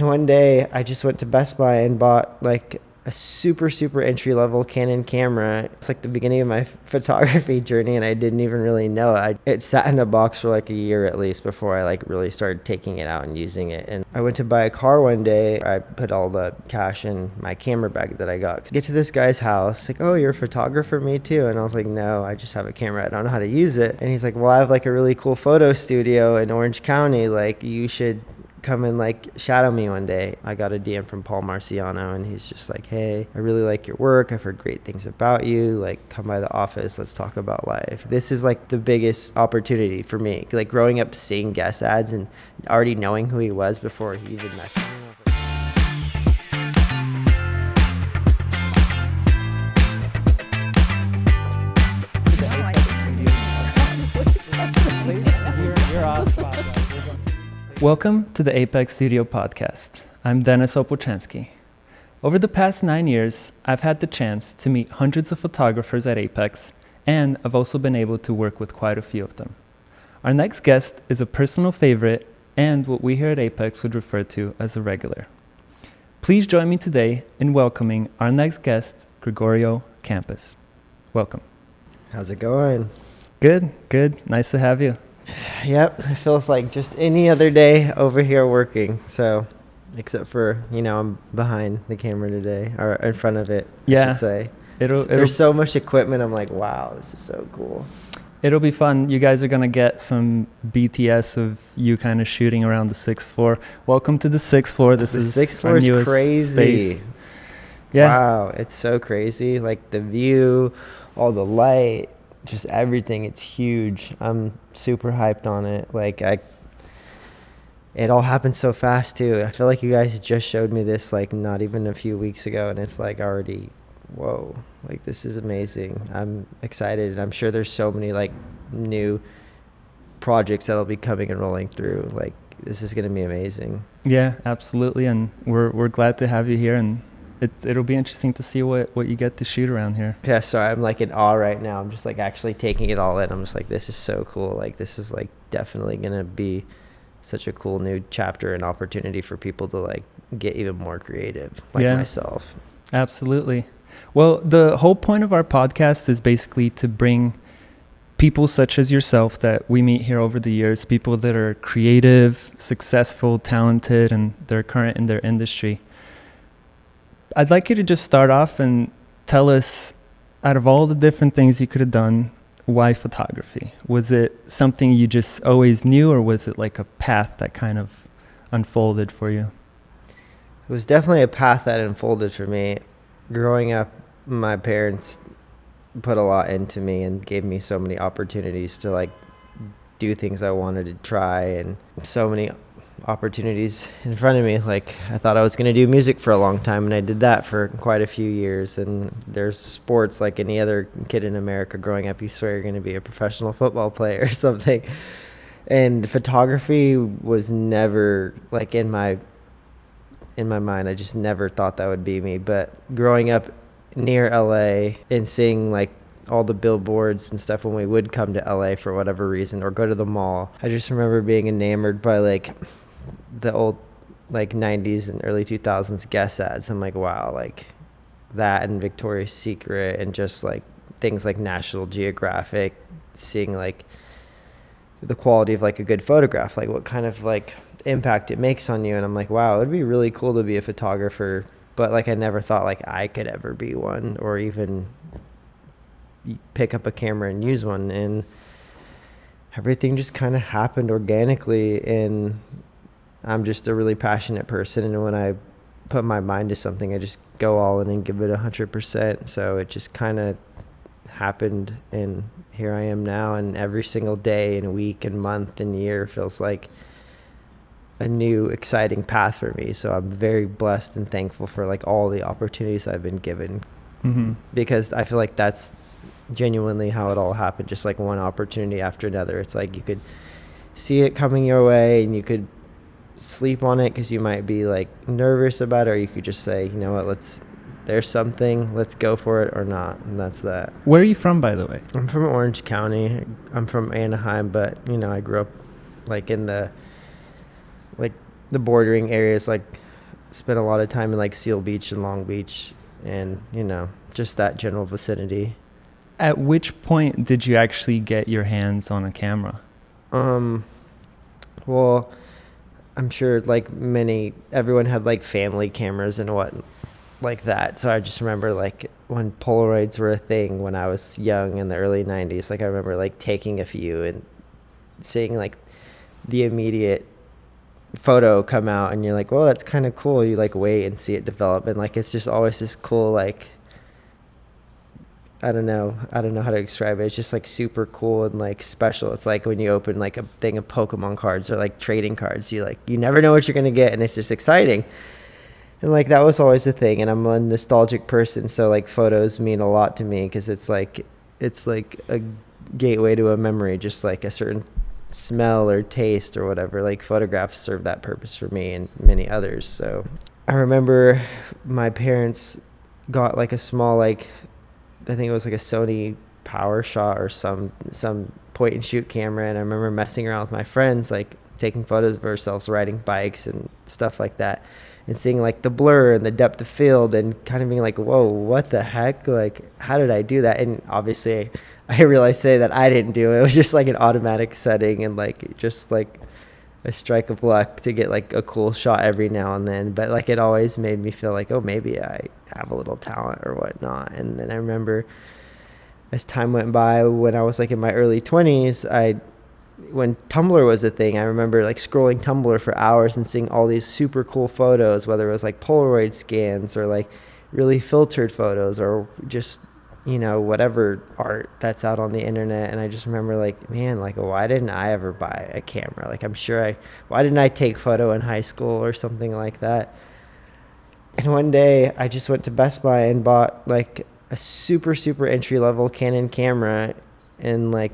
And one day I just went to Best Buy and bought like a super entry-level Canon camera. It's like the beginning of my photography journey, and I didn't even really know it. It sat in a box for like a year at least before I like really started taking it out and using it. And I went to buy a car one day. I put all the cash in my camera bag that I got. Get to this guy's house, like, oh, you're a photographer? Me too. And I was like, no, I just have a camera. I don't know how to use it. And he's like, well, I have like a really cool photo studio in Orange County. Like, you should come and like shadow me one day. I got a DM from Paul Marciano, and he's just like, hey, I really like your work. I've heard great things about you. Like, come by the office. Let's talk about life. This is like the biggest opportunity for me. Like, growing up seeing guest ads and already knowing who he was before he even messaged me. Welcome to the Apex Studio podcast. I'm Denis Opalchenski. Over the past 9 years, I've had the chance to meet hundreds of photographers at Apex, and I've also been able to work with quite a few of them. Our next guest is a personal favorite and what we here at Apex would refer to as a regular. Please join me today in welcoming our next guest, Gregorio Campos. Welcome. How's it going? Good. Nice to have you. Yep, it feels like just any other day over here working. So, except for, I'm behind the camera today, or in front of it, I should say. There's so much equipment. I'm like, wow, this is so cool. It'll be fun. You guys are going to get some BTS of you kind of shooting around the 6th floor. Welcome to the 6th floor. The 6th floor is crazy. Space. Yeah. Wow, it's so crazy. Like the view, all the light, just everything. It's huge. I'm super hyped on it. Like it all happened so fast too. I feel like you guys just showed me this like not even a few weeks ago, and it's like already, whoa, like this is amazing. I'm excited, and I'm sure there's so many like new projects that'll be coming and rolling through. Like this is going to be amazing. Yeah, absolutely. And we're glad to have you here, and it'll be interesting to see what you get to shoot around here. Yeah, sorry, I'm like in awe right now. I'm just like actually taking it all in. I'm just like, this is so cool. Like this is like definitely gonna be such a cool new chapter and opportunity for people to like get even more creative, like myself. Absolutely. Well, the whole point of our podcast is basically to bring people such as yourself that we meet here over the years, people that are creative, successful, talented, and they're current in their industry. I'd like you to just start off and tell us, out of all the different things you could have done, why photography? Was it something you just always knew, or was it like a path that kind of unfolded for you? It was definitely a path that unfolded for me. Growing up, my parents put a lot into me and gave me so many opportunities to like do things I wanted to try, and so many opportunities in front of me. Like I thought I was going to do music for a long time, and I did that for quite a few years. And there's sports, like any other kid in America growing up, you swear you're going to be a professional football player or something. And photography was never like in my mind. I just never thought that would be me. But growing up near LA and seeing like all the billboards and stuff when we would come to LA for whatever reason or go to the mall, I just remember being enamored by like the old like 90s and early 2000s guest ads. I'm like, wow, like that and Victoria's Secret and just like things like National Geographic, seeing like the quality of like a good photograph, like what kind of like impact it makes on you. And I'm like, wow, it'd be really cool to be a photographer. But like I never thought like I could ever be one or even pick up a camera and use one. And everything just kind of happened organically, and I'm just a really passionate person, and when I put my mind to something, I just go all in and give it 100%. So it just kind of happened, and here I am now, and every single day and week and month and year feels like a new exciting path for me. So I'm very blessed and thankful for like all the opportunities I've been given, because I feel like that's genuinely how it all happened, just like one opportunity after another. It's like you could see it coming your way, and you could sleep on it because you might be like nervous about it, or you could just say, you know what, there's something, let's go for it or not. And that's that. Where are you from, by the way? I'm from Orange County. I'm from Anaheim, but I grew up like in the bordering areas, like spent a lot of time in like Seal Beach and Long Beach, and just that general vicinity. At which point did you actually get your hands on a camera? Well, I'm sure like everyone had like family cameras and what like that. So I just remember like when Polaroids were a thing when I was young in the early 90s, like I remember like taking a few and seeing like the immediate photo come out, and you're like, well, that's kind of cool. You like wait and see it develop, and like it's just always this cool, like I don't know how to describe it. It's just like super cool and like special. It's like when you open like a thing of Pokemon cards or like trading cards, you never know what you're gonna get, and it's just exciting. And like that was always a thing, and I'm a nostalgic person, so like photos mean a lot to me because it's like a gateway to a memory, just like a certain smell or taste or whatever. Like photographs serve that purpose for me and many others. So I remember my parents got like a small, like I think it was like a Sony Power Shot or some point and shoot camera, and I remember messing around with my friends, like taking photos of ourselves riding bikes and stuff like that, and seeing like the blur and the depth of field, and kind of being like, whoa, what the heck, like how did I do that? And obviously I realized today that I didn't do it. It was just like an automatic setting, and like just like a strike of luck to get like a cool shot every now and then. But like it always made me feel like, oh, maybe I have a little talent or whatnot. And then I remember as time went by, when I was like in my early 20s, when Tumblr was a thing, I remember like scrolling Tumblr for hours and seeing all these super cool photos, whether it was like Polaroid scans or like really filtered photos or just whatever art that's out on the internet. And I just remember like, man, like why didn't I ever buy a camera? Like why didn't I take photo in high school or something like that? And one day I just went to Best Buy and bought like a super entry level Canon camera, and like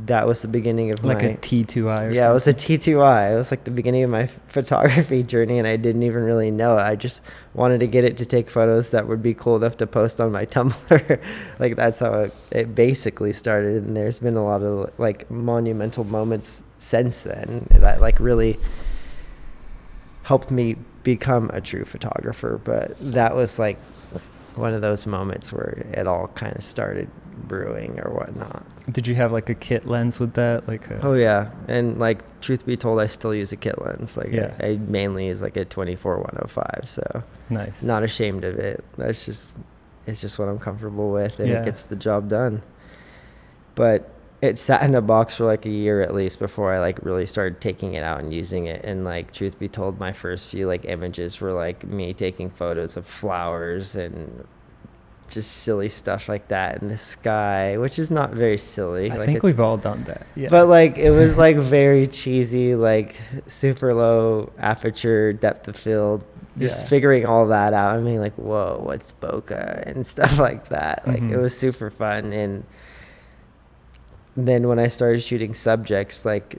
that was the beginning of like my a T2i or something. Yeah, it was a T2i. It was like the beginning of my photography journey, and I didn't even really know it. I just wanted to get it to take photos that would be cool enough to post on my Tumblr. Like that's how it basically started, and there's been a lot of like monumental moments since then that like really helped me become a true photographer. But that was like one of those moments where it all kind of started brewing or whatnot. Did you have like a kit lens with that? Oh yeah, and like truth be told, I still use a kit lens. Like yeah. I mainly use like a 24-105. So nice. Not ashamed of it. It's just what I'm comfortable with, and it gets the job done. But it sat in a box for like a year at least before I like really started taking it out and using it. And like truth be told, my first few like images were like me taking photos of flowers and just silly stuff like that in the sky, which is not very silly. I think we've all done that. Yeah. But like it was like very cheesy, like super low aperture, depth of field, just figuring all that out. I mean, like, whoa, what's bokeh and stuff like that. Like it was super fun. And then when I started shooting subjects, like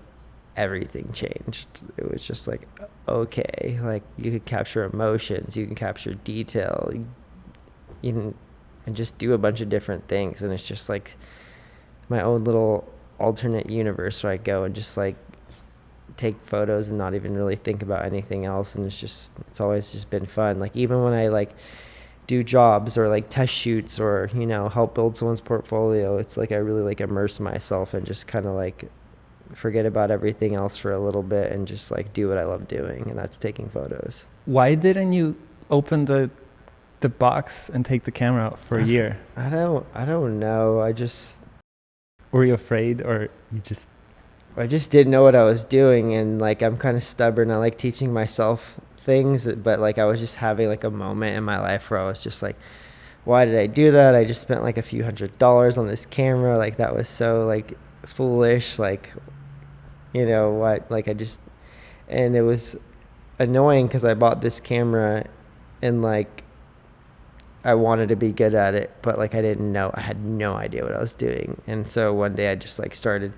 everything changed. It was just like, okay, like you could capture emotions, you can capture detail, and just do a bunch of different things. And it's just like my own little alternate universe where I go and just like take photos and not even really think about anything else. And it's always just been fun. Like even when I like do jobs or like test shoots or help build someone's portfolio, it's like I really like immerse myself and just kind of like forget about everything else for a little bit and just like do what I love doing, and that's taking photos. Why didn't you open the box and take the camera out for a year? I don't know. Were you afraid, or I just didn't know what I was doing, and like I'm kind of stubborn. I like teaching myself things, but like I was just having like a moment in my life where I was just like, why did I do that? I just spent like a few $100s on this camera. Like that was so like foolish. Like what? Like and it was annoying because I bought this camera and like I wanted to be good at it, but like I had no idea what I was doing. And so one day I just like started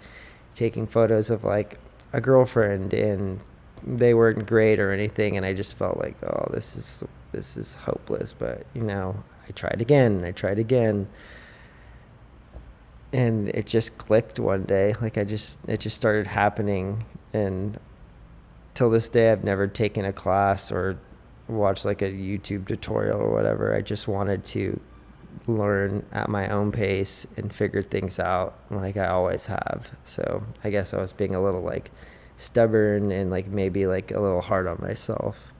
taking photos of like a girlfriend, and they weren't great or anything, and I just felt like, oh, this is hopeless. But I tried again, and it just clicked one day. Like it just started happening, and till this day I've never taken a class or watch like a YouTube tutorial or whatever. I just wanted to learn at my own pace and figure things out like I always have. So I guess I was being a little like stubborn and like maybe like a little hard on myself.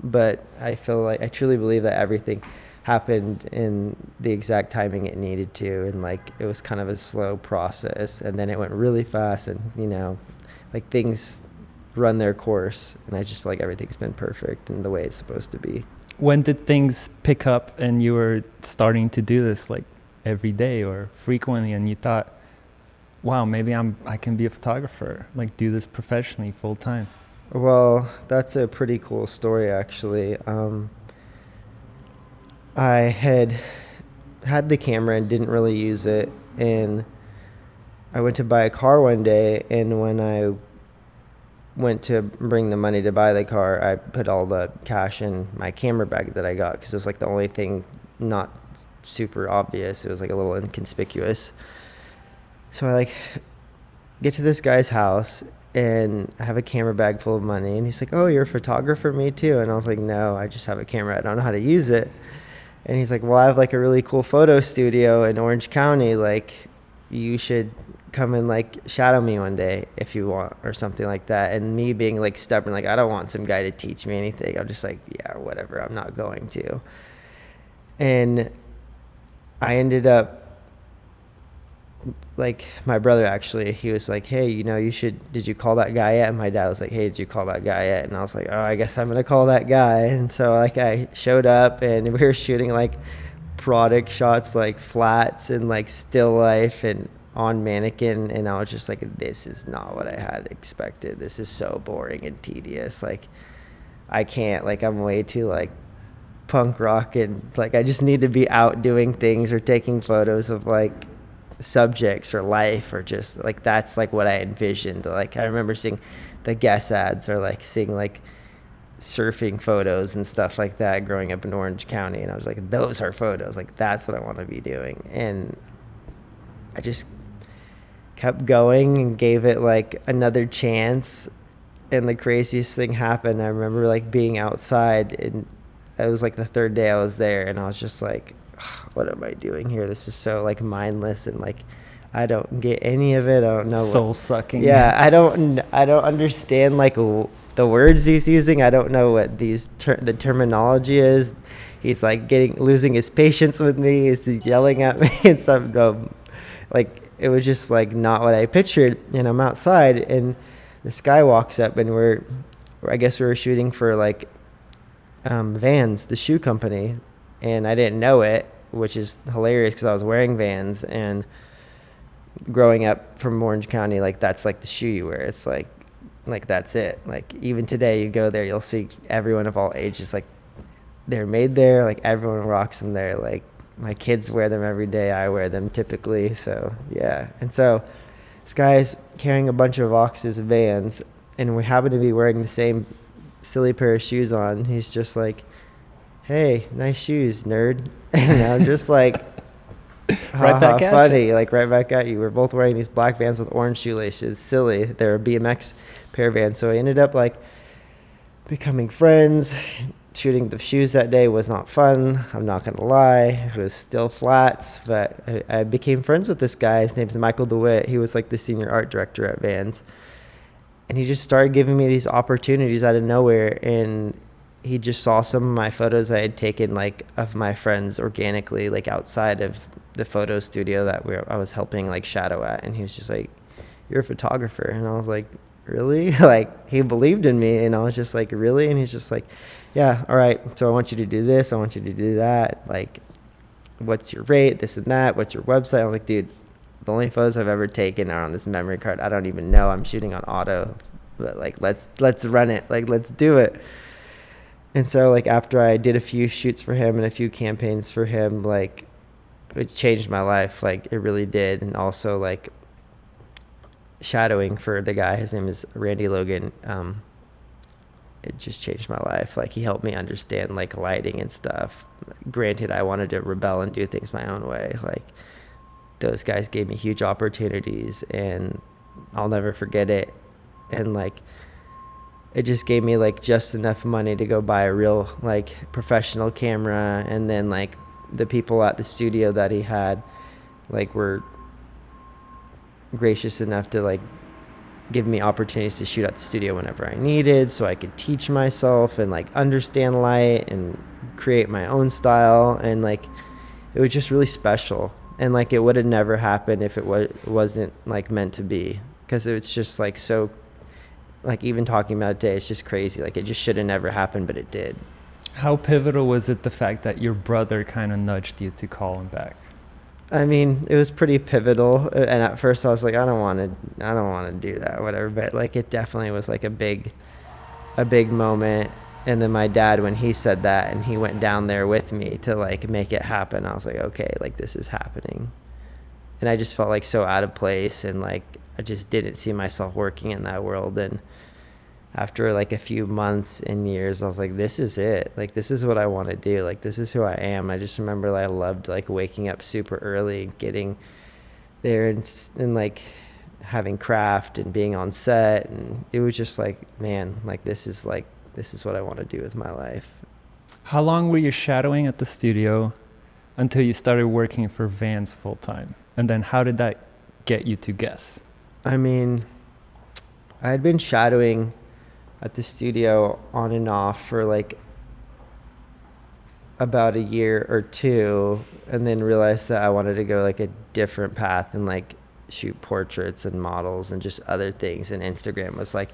But I feel like I truly believe that everything happened in the exact timing it needed to, and like it was kind of a slow process, and then it went really fast, and you know, like things run their course, and I just feel like everything's been perfect and the way it's supposed to be. When did things pick up and you were starting to do this like every day or frequently, and you thought, wow, maybe I can be a photographer, like do this professionally full time? Well, that's a pretty cool story, actually. I had the camera and didn't really use it, and I went to buy a car one day, and when I went to bring the money to buy the car, I put all the cash in my camera bag that I got, because it was like the only thing not super obvious. It was like a little inconspicuous. So I like get to this guy's house, and I have a camera bag full of money, and he's like, "Oh, you're a photographer?" "Me too." And I was like, "No, I just have a camera. I don't know how to use it." And he's like, "Well, I have like a really cool photo studio in Orange County. Like, you should come and like shadow me one day if you want," or something like that. And me being like stubborn, like I don't want some guy to teach me anything. I'm just like, yeah, whatever. I'm not going to. And I ended up, like, my brother actually, he was like, "Hey, you know, did you call that guy yet?" And my dad was like, "Hey, did you call that guy yet?" And I was like, "Oh, I guess I'm gonna call that guy." And so like I showed up, and we were shooting like product shots, like flats and like still life and on mannequin, and I was just like, this is not what I had expected. This is so boring and tedious. Like, I can't, like, I'm way too like punk rock, and like I just need to be out doing things or taking photos of like subjects or life, or just like that's like what I envisioned. Like I remember seeing the Guess ads, or like seeing like surfing photos and stuff like that growing up in Orange County, and I was like, those are photos, like that's what I want to be doing. And I just kept going and gave it like another chance, and the craziest thing happened. I remember like being outside, and it was like the third day I was there, and I was just like, what am I doing here? This is so like mindless, and like I don't get any of it. I don't know. Soul sucking. Yeah, I don't understand like the words he's using. I don't know what the terminology is. He's like losing his patience with me. He's yelling at me and stuff. Like it was just like not what I pictured. And I'm outside, and this guy walks up, and I guess we were shooting for like Vans, the shoe company, and I didn't know it, which is hilarious because I was wearing Vans, and growing up from Orange County, like that's like the shoe you wear. It's like that's it. Like even today, you go there, you'll see everyone of all ages, like they're made there. Like everyone rocks them there. Like my kids wear them every day. I wear them typically. So yeah. And so this guy's carrying a bunch of boxes of Vans, and we happen to be wearing the same silly pair of shoes on. He's just like, "Hey, nice shoes, nerd." And I'm just like, right back at funny, you. like right back at you. We're both wearing these black Vans with orange shoelaces. Silly. They're a BMX pair of Vans. So I ended up like becoming friends. Shooting the shoes that day was not fun. I'm not gonna lie. It was still flats, but I became friends with this guy. His name's Michael DeWitt. He was like the senior art director at Vans, and he just started giving me these opportunities out of nowhere. And he just saw some of my photos I had taken, like of my friends organically, like outside of the photo studio that I was helping like shadow at. And he was just like, "You're a photographer." And I was like, "Really?" Like he believed in me, and I was just like, "Really?" And he's just like, "Yeah, all right. So I want you to do this. I want you to do that. Like, what's your rate? This and that. What's your website?" I was like, "Dude, the only photos I've ever taken are on this memory card. I don't even know. I'm shooting on auto, but like, let's run it. Like, let's do it." And so like after I did a few shoots for him and a few campaigns for him, like it changed my life. Like it really did. And also like shadowing for the guy, his name is Randy Logan. It just changed my life. Like he helped me understand like lighting and stuff. Granted, I wanted to rebel and do things my own way. Like those guys gave me huge opportunities, and I'll never forget it. And like it just gave me like just enough money to go buy a real like professional camera. And then like the people at the studio that he had like were gracious enough to like give me opportunities to shoot at the studio whenever I needed, so I could teach myself and like understand light and create my own style. And like it was just really special, and like it would have never happened if it wasn't like meant to be, because it's just like so, like even talking about it today, it's just crazy. Like it just should have never happened, but it did. How pivotal was it, the fact that your brother kind of nudged you to call him back? I mean, it was pretty pivotal, and at first I was like, I don't want to do that, whatever. But like, it definitely was like a big moment. And then my dad, when he said that, and he went down there with me to like make it happen, I was like, okay, like this is happening. And I just felt like so out of place, and like I just didn't see myself working in that world. And after like a few months and years, I was like, this is it. Like, this is what I want to do. Like, this is who I am. I just remember like, I loved like waking up super early and getting there and like having craft and being on set. And it was just like, man, like this is what I want to do with my life. How long were you shadowing at the studio until you started working for Vans full time? And then how did that get you to Guess? I mean, I had been shadowing at the studio on and off for like about a year or two, and then realized that I wanted to go like a different path and like shoot portraits and models and just other things. And Instagram was like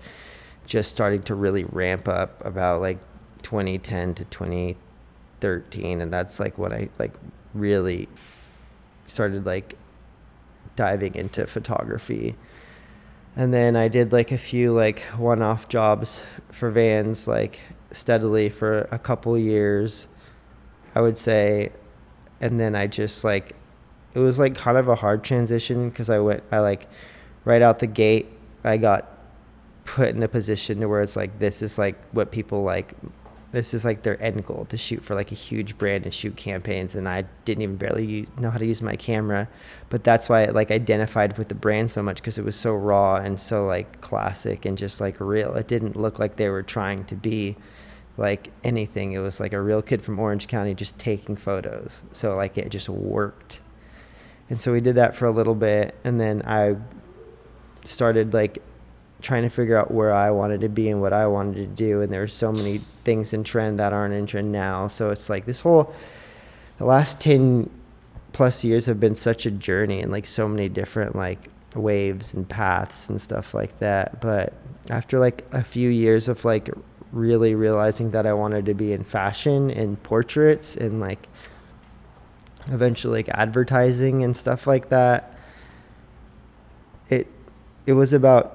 just starting to really ramp up about like 2010 to 2013, and that's like when I like really started like diving into photography. And then I did like a few like one-off jobs for Vans like steadily for a couple years, I would say. And then I just like, it was like kind of a hard transition, because I like right out the gate, I got put in a position to where it's like, this is like what people like, this is like their end goal, to shoot for like a huge brand and shoot campaigns. And I didn't even barely know how to use my camera, but that's why I like identified with the brand so much, because it was so raw and so like classic and just like real. It didn't look like they were trying to be like anything. It was like a real kid from Orange County just taking photos. So like it just worked. And so we did that for a little bit, and then I started like trying to figure out where I wanted to be and what I wanted to do. And there's so many things in trend that aren't in trend now. So it's like the last 10 plus years have been such a journey, and like so many different like waves and paths and stuff like that. But after like a few years of like really realizing that I wanted to be in fashion and portraits and like eventually like advertising and stuff like that, it was about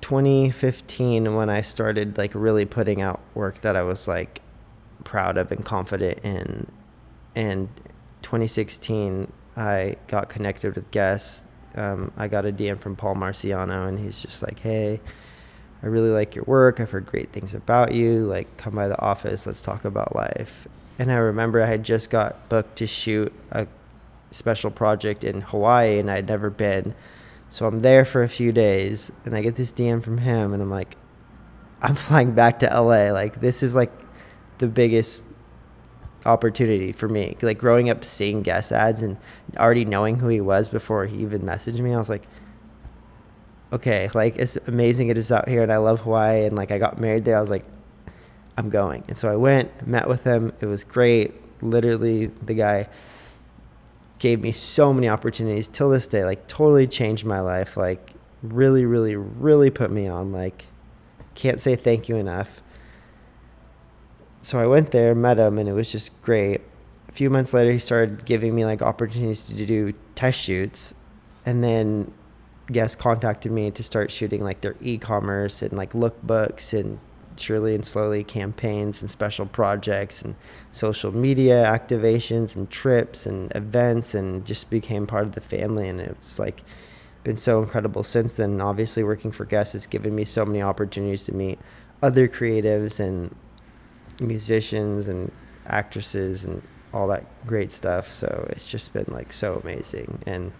2015 when I started like really putting out work that I was like proud of and confident in. And 2016 I got connected with Guess. I got a DM from Paul Marciano, and he's just like, hey, I really like your work, I've heard great things about you, like come by the office, let's talk about life. And I remember I had just got booked to shoot a special project in Hawaii, and I'd never been. So I'm there for a few days, and I get this DM from him, and I'm like, I'm flying back to LA. Like, this is like the biggest opportunity for me. Like, growing up seeing Guess ads and already knowing who he was before he even messaged me, I was like, okay, like, it's amazing it is out here, and I love Hawaii, and like I got married there. I was like, I'm going. And so I went, met with him. It was great. Literally, the guy gave me so many opportunities till this day, like totally changed my life, like really, really, really put me on, like can't say thank you enough. So I went there, met him, and it was just great. A few months later, he started giving me like opportunities to do test shoots, and then Guess contacted me to start shooting like their e-commerce and like lookbooks and surely and slowly campaigns and special projects and social media activations and trips and events, and just became part of the family. And it's like been so incredible since then. Obviously working for Guess has given me so many opportunities to meet other creatives and musicians and actresses and all that great stuff. So it's just been like so amazing, and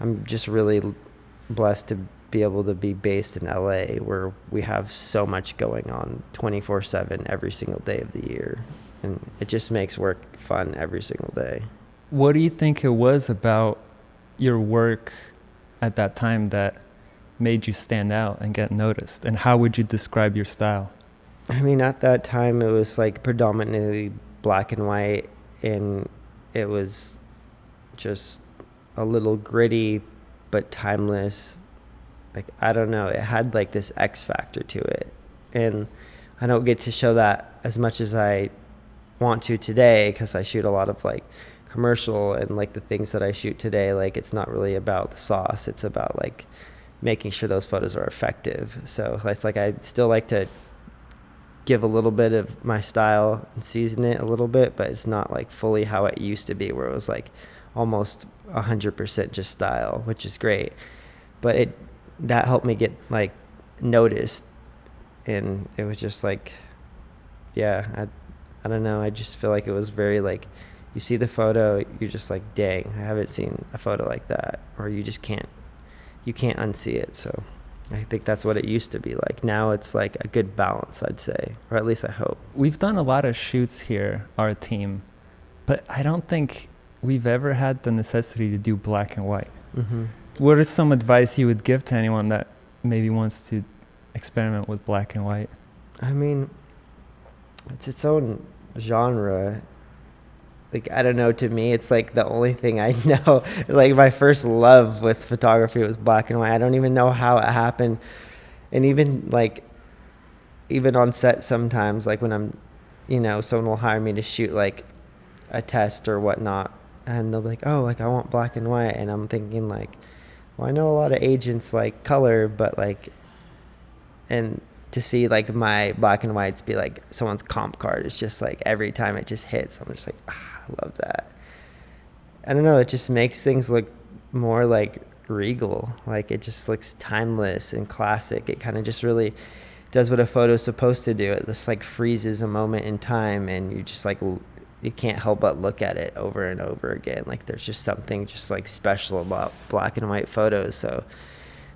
I'm just really blessed to be able to be based in LA where we have so much going on 24/7 every single day of the year. And it just makes work fun every single day. What do you think it was about your work at that time that made you stand out and get noticed? And how would you describe your style? I mean, at that time, it was like predominantly black and white, and it was just a little gritty, but timeless. Like, I don't know, it had like this X factor to it. And I don't get to show that as much as I want to today, because I shoot a lot of like commercial, and like the things that I shoot today, like it's not really about the sauce, it's about like making sure those photos are effective. So it's like I still like to give a little bit of my style and season it a little bit, but it's not like fully how it used to be, where it was like almost 100% just style, which is great. But that helped me get like noticed, and it was just like, yeah, I don't know, I just feel like it was very like, you see the photo, you're just like, dang, I haven't seen a photo like that, or you can't unsee it. So I think that's what it used to be like. Now it's like a good balance, I'd say, or at least I hope. We've done a lot of shoots here, our team, but I don't think we've ever had the necessity to do black and white. Mm-hmm. What is some advice you would give to anyone that maybe wants to experiment with black and white? I mean, it's its own genre. Like, I don't know, to me, it's like the only thing I know. Like, my first love with photography was black and white. I don't even know how it happened. And even on set sometimes, like when I'm, someone will hire me to shoot like a test or whatnot, and they'll be like, oh, like I want black and white. And I'm thinking like, well, I know a lot of agents like color, but like, and to see like my black and whites be like someone's comp card, it's just like every time it just hits, I'm just like, I love that. I don't know, it just makes things look more like regal. Like it just looks timeless and classic. It kind of just really does what a photo is supposed to do. It just like freezes a moment in time, and you just like, you can't help but look at it over and over again. Like there's just something just like special about black and white photos. So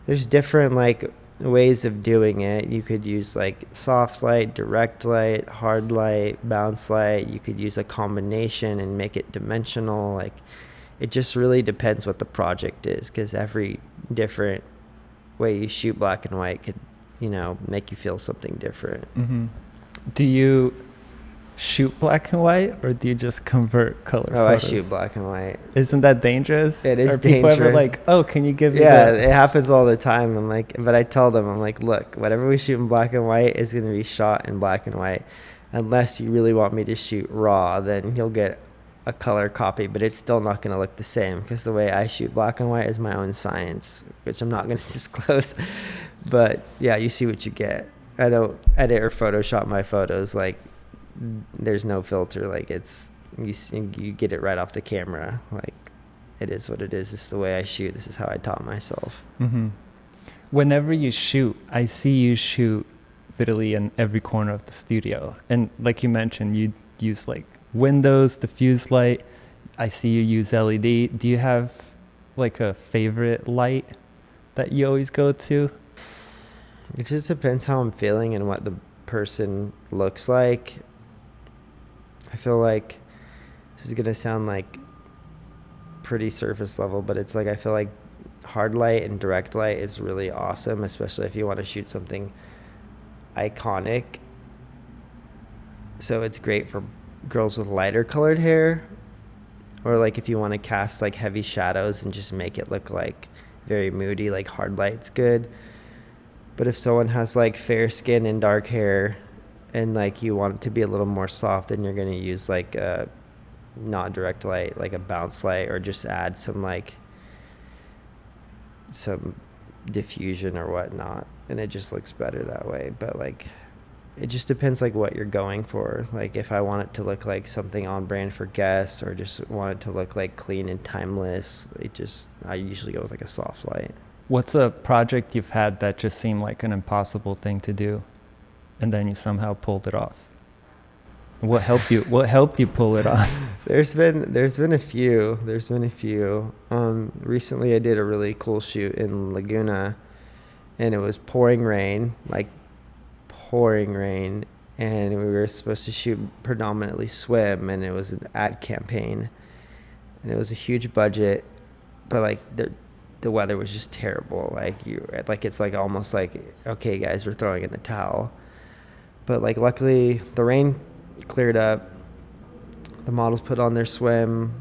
there's different like ways of doing it. You could use like soft light, direct light, hard light, bounce light. You could use a combination and make it dimensional. Like it just really depends what the project is, because every different way you shoot black and white could, make you feel something different. Mm-hmm. Do you shoot black and white, or do you just convert color photos? I shoot black and white. Isn't that dangerous? It is Are people dangerous. ever like, oh, can you give me Yeah, it happens all the time. I'm like, but I tell them, I'm like, look, whatever we shoot in black and white is going to be shot in black and white. Unless you really want me to shoot raw, then you'll get a color copy, but it's still not going to look the same, because the way I shoot black and white is my own science, which I'm not going to disclose. But yeah, you see what you get. I don't edit or Photoshop my photos. Like, there's no filter. Like you get it right off the camera. Like it is what it is. It's the way I shoot. This is how I taught myself. Mm-hmm. Whenever you shoot, I see you shoot literally in every corner of the studio, and like you mentioned, you use like windows, diffuse light. I see you use LED. Do you have like a favorite light that you always go to? It just depends how I'm feeling and what the person looks like. I feel like this is gonna sound like pretty surface level, but it's like I feel like hard light and direct light is really awesome, especially if you want to shoot something iconic. So it's great for girls with lighter colored hair, or like if you want to cast like heavy shadows and just make it look like very moody, like hard light's good. But if someone has like fair skin and dark hair, and like you want it to be a little more soft, then you're going to use like a not direct light, like a bounce light, or just add some like some diffusion or whatnot, and it just looks better that way. But like it just depends like what you're going for. Like if I want it to look like something on brand for guests, or just want it to look like clean and timeless, I usually go with like a soft light. What's a project you've had that just seemed like an impossible thing to do, and then you somehow pulled it off? What helped you pull it off? There's been a few. Recently I did a really cool shoot in Laguna, and it was pouring rain, like pouring rain, and we were supposed to shoot predominantly swim, and it was an ad campaign, and it was a huge budget, but like the weather was just terrible. Like it's like almost like, okay guys, we're throwing in the towel. But like luckily the rain cleared up, the models put on their swim,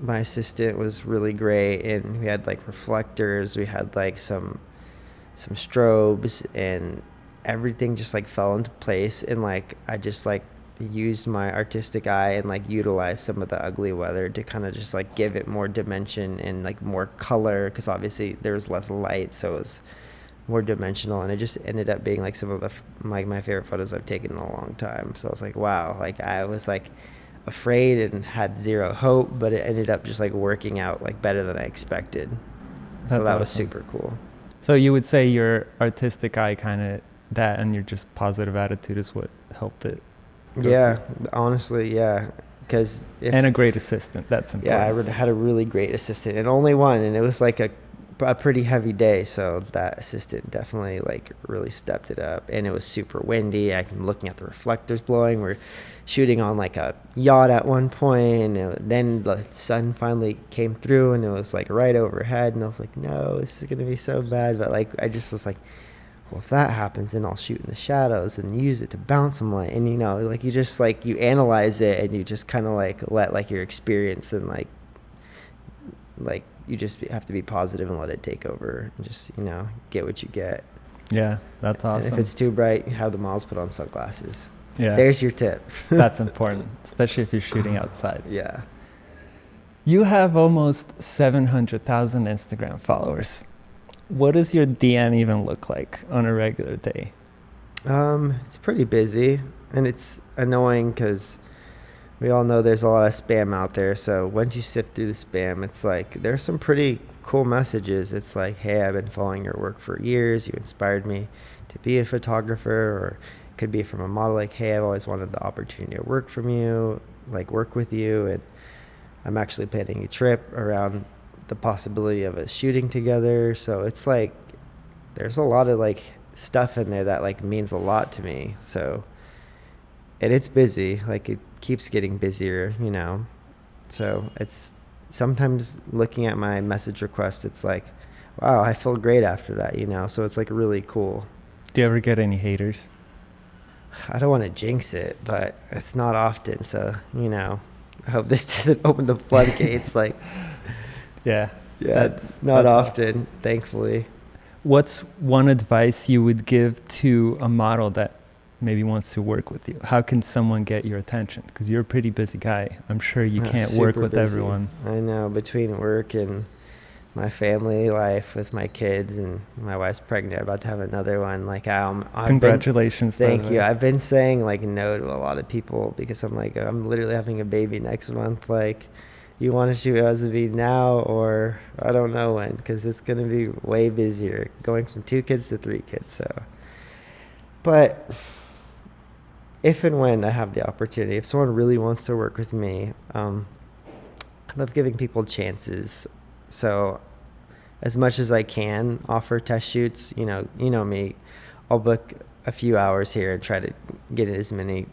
my assistant was really great, and we had like reflectors, we had like some strobes, and everything just like fell into place. And like I just like used my artistic eye and like utilized some of the ugly weather to kind of just like give it more dimension and like more color, because obviously there was less light, so it was more dimensional, and it just ended up being like some of the like my favorite photos I've taken in a long time. So I was like, wow, like I was like afraid and had zero hope, but it ended up just like working out like better than I expected. So that was super cool. So you would say your artistic eye kind of, that and your just positive attitude is what helped it? Yeah, honestly, yeah. And a great assistant, that's important. Yeah, I had a really great assistant, and only one, and it was like a pretty heavy day, so that assistant definitely like really stepped it up. And it was super windy. I'm looking at the reflectors blowing. We're shooting on like a yacht at one point, and then the sun finally came through, and it was like right overhead, and I was like, no, this is gonna be so bad. But like I just was like, well, if that happens, then I'll shoot in the shadows and use it to bounce some light. And like you just like you analyze it, and you just kind of like let like your experience and like you just have to be positive and let it take over, and just get what you get. Yeah, that's awesome. And if it's too bright, have the models put on sunglasses. Yeah, there's your tip. That's important, especially if you're shooting outside. Yeah. You have almost 700,000 Instagram followers. What does your DM even look like on a regular day? It's pretty busy, and it's annoying because we all know there's a lot of spam out there. So once you sift through the spam, it's like there's some pretty cool messages. It's like, hey, I've been following your work for years. You inspired me to be a photographer. Or it could be from a model like, hey, I've always wanted the opportunity to work with you, and I'm actually planning a trip around the possibility of us shooting together. So it's like there's a lot of like stuff in there that like means a lot to me. So, and it's busy, like it keeps getting busier, so it's sometimes looking at my message request, it's like, wow, I feel great after that, so it's like really cool. Do you ever get any haters? I don't want to jinx it, but it's not often. So I hope this doesn't open the floodgates. Like yeah, that's not often, thankfully. What's one advice you would give to a model that maybe wants to work with you? How can someone get your attention? Because you're a pretty busy guy. I'm sure you can't work with everyone. I know, between work and my family life with my kids, and my wife's pregnant, about to have another one. Like congratulations. Thank you. I've been saying like no to a lot of people because I'm like, I'm literally having a baby next month. Like, you want to shoot SB now or I don't know when, because it's going to be way busier going from 2 kids to 3 kids. So, but if and when I have the opportunity, if someone really wants to work with me, I love giving people chances. So as much as I can offer test shoots, you know me, I'll book a few hours here and try to get as many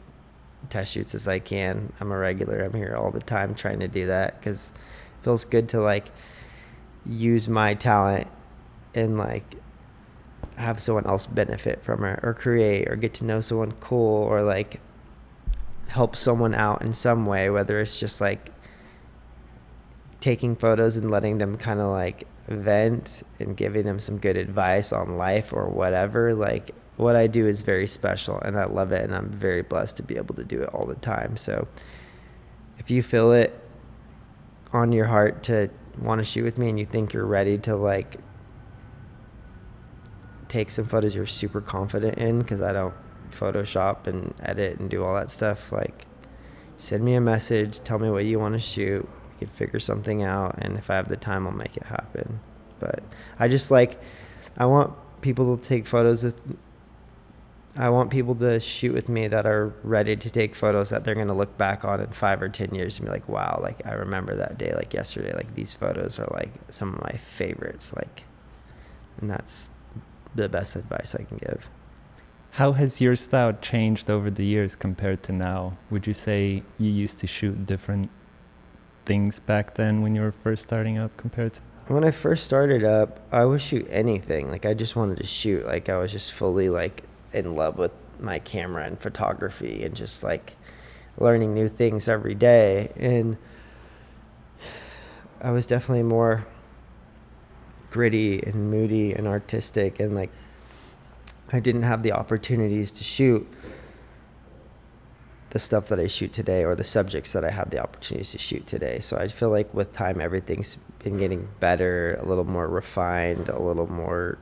test shoots as I can. I'm a regular. I'm here all the time trying to do that because it feels good to like use my talent and like have someone else benefit from it, or create, or get to know someone cool, or like help someone out in some way, whether it's just like taking photos and letting them kind of like vent and giving them some good advice on life or whatever. Like, what I do is very special and I love it, and I'm very blessed to be able to do it all the time. So if you feel it on your heart to want to shoot with me and you think you're ready to like take some photos you're super confident in, because I don't Photoshop and edit and do all that stuff, like send me a message, tell me what you want to shoot. We could figure something out, and if I have the time, I'll make it happen. But I just like, I want people to take photos with, I want people to shoot with me that are ready to take photos that they're going to look back on in 5 or 10 years and be like, wow, like I remember that day like yesterday. Like, these photos are like some of my favorites. Like, and that's the best advice I can give. How has your style changed over the years compared to now? Would you say you used to shoot different things back then when you were first starting out compared to? When I first started up, I would shoot anything. Like, I just wanted to shoot. Like, I was just fully, like, in love with my camera and photography and just, like, learning new things every day. And I was definitely more gritty and moody and artistic, and, like, I didn't have the opportunities to shoot the stuff that I shoot today, or the subjects that I have the opportunities to shoot today. So I feel like with time, everything's been getting better, a little more refined, a little more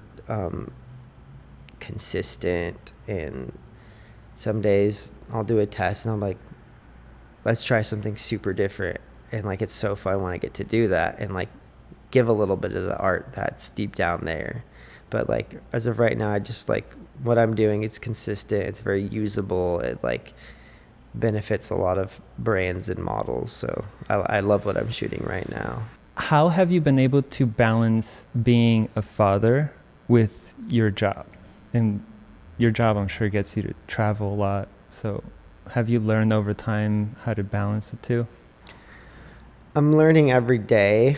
consistent. And some days I'll do a test and I'm like, let's try something super different. And like, it's so fun when I get to do that and like give a little bit of the art that's deep down there. But like, as of right now, I just like what I'm doing. It's consistent. It's very usable. It like benefits a lot of brands and models. So I love what I'm shooting right now. How have you been able to balance being a father with your job? And your job, I'm sure, gets you to travel a lot. So have you learned over time how to balance the two? I'm learning every day.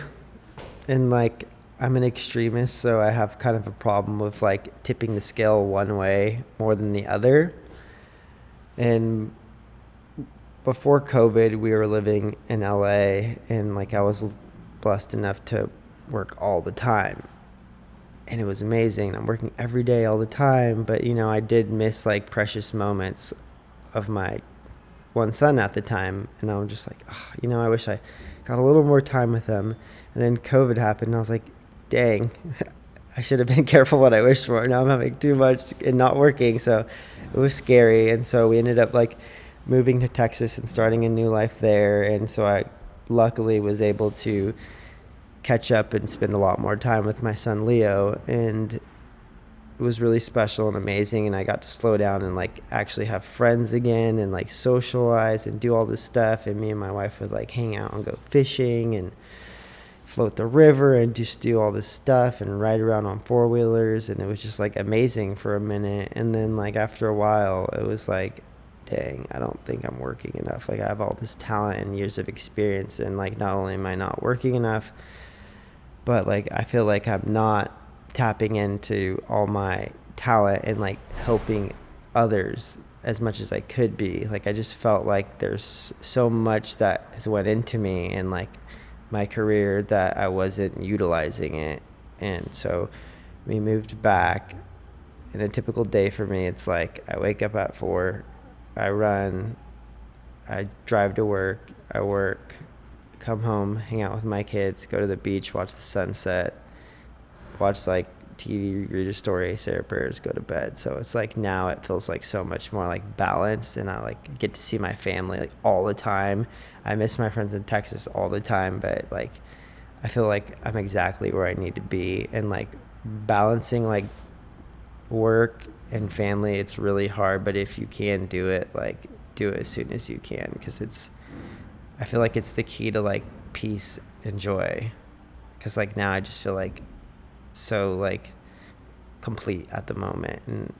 And like, I'm an extremist, so I have kind of a problem with like tipping the scale one way more than the other. And before COVID, we were living in LA, and like I was blessed enough to work all the time. And it was amazing. I'm working every day all the time, but you know, I did miss like precious moments of my one son at the time. And I'm just like, oh, you know, I wish I got a little more time with him. And then COVID happened, and I was like, dang, I should have been careful what I wished for. Now I'm having too much and not working. So it was scary. And so we ended up like moving to Texas and starting a new life there. And so I luckily was able to catch up and spend a lot more time with my son Leo, and it was really special and amazing. And I got to slow down and like actually have friends again and like socialize and do all this stuff. And me and my wife would like hang out and go fishing and float the river and just do all this stuff and ride around on four-wheelers. And it was just like amazing for a minute. And then like after a while, it was like, dang, I don't think I'm working enough. Like I have all this talent and years of experience, and like not only am I not working enough, but like I feel like I'm not tapping into all my talent and like helping others as much as I could be. Like I just felt like there's so much that has went into me and like my career that I wasn't utilizing it. And so we moved back. In a typical day for me, it's like I wake up at 4, I run, I drive to work, I work, come home, hang out with my kids, go to the beach, watch the sunset, watch like TV, read a story, say our prayers, go to bed. So it's like now it feels like so much more like balanced, and I like get to see my family like all the time. I miss my friends in Texas all the time, but like I feel like I'm exactly where I need to be. And like balancing like work and family, it's really hard, but if you can do it, like do it as soon as you can, because I feel like it's the key to like peace and joy. Because like now I just feel like so like complete at the moment, and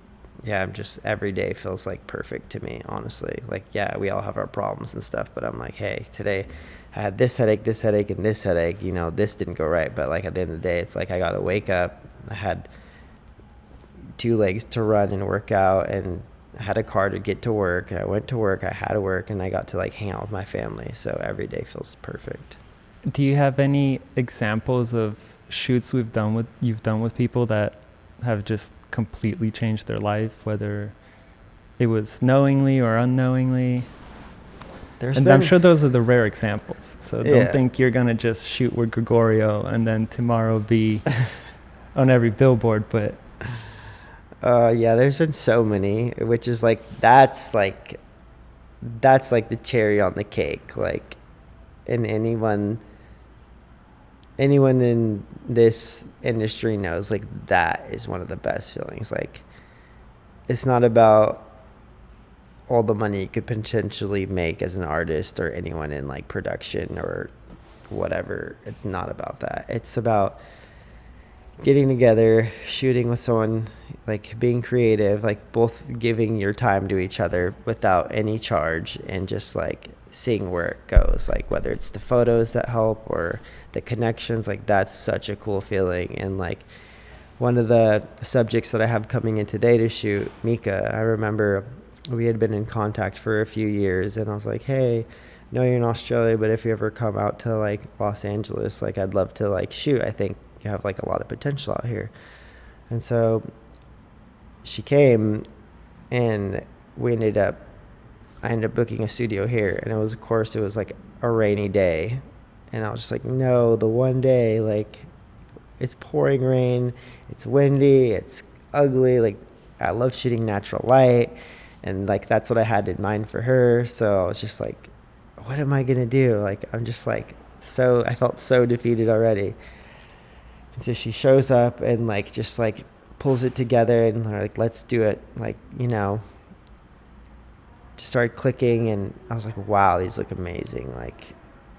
yeah, I'm just every day feels like perfect to me, honestly. Like yeah, we all have our problems and stuff, but I'm like, hey, today I had this headache, and this headache, you know, this didn't go right, but like at the end of the day, it's like I gotta wake up, I had 2 legs to run and work out, and I had a car to get to work, and I went to work, I had to work, and I got to like hang out with my family. So every day feels perfect. Do you have any examples of shoots you've done with people that have just completely changed their life, whether it was knowingly or unknowingly? I'm sure those are the rare examples. So don't think you're going to just shoot with Gregorio and then tomorrow be on every billboard, but yeah, there's been so many, which is like that's like the cherry on the cake. Like, and anyone in this industry knows like that is one of the best feelings. Like, it's not about all the money you could potentially make as an artist or anyone in like production or whatever. It's not about that. It's about getting together, shooting with someone, like being creative, like both giving your time to each other without any charge, and just like seeing where it goes, like whether it's the photos that help or the connections, like that's such a cool feeling. And like one of the subjects that I have coming in today to shoot, Mika, I remember we had been in contact for a few years, and I was like, hey, I know you're in Australia, but if you ever come out to like Los Angeles, like I'd love to like shoot. I think you have like a lot of potential out here. And so she came, and I ended up booking a studio here, and it was, of course, it was like a rainy day, and I was just like, no, the one day, like it's pouring rain, it's windy, it's ugly, like I love shooting natural light, and like that's what I had in mind for her. So I was just like, what am I gonna do? Like I'm just like, so I felt so defeated already. And so she shows up and like just like pulls it together, and like, let's do it, like, you know, just started clicking. And I was like, wow, these look amazing, like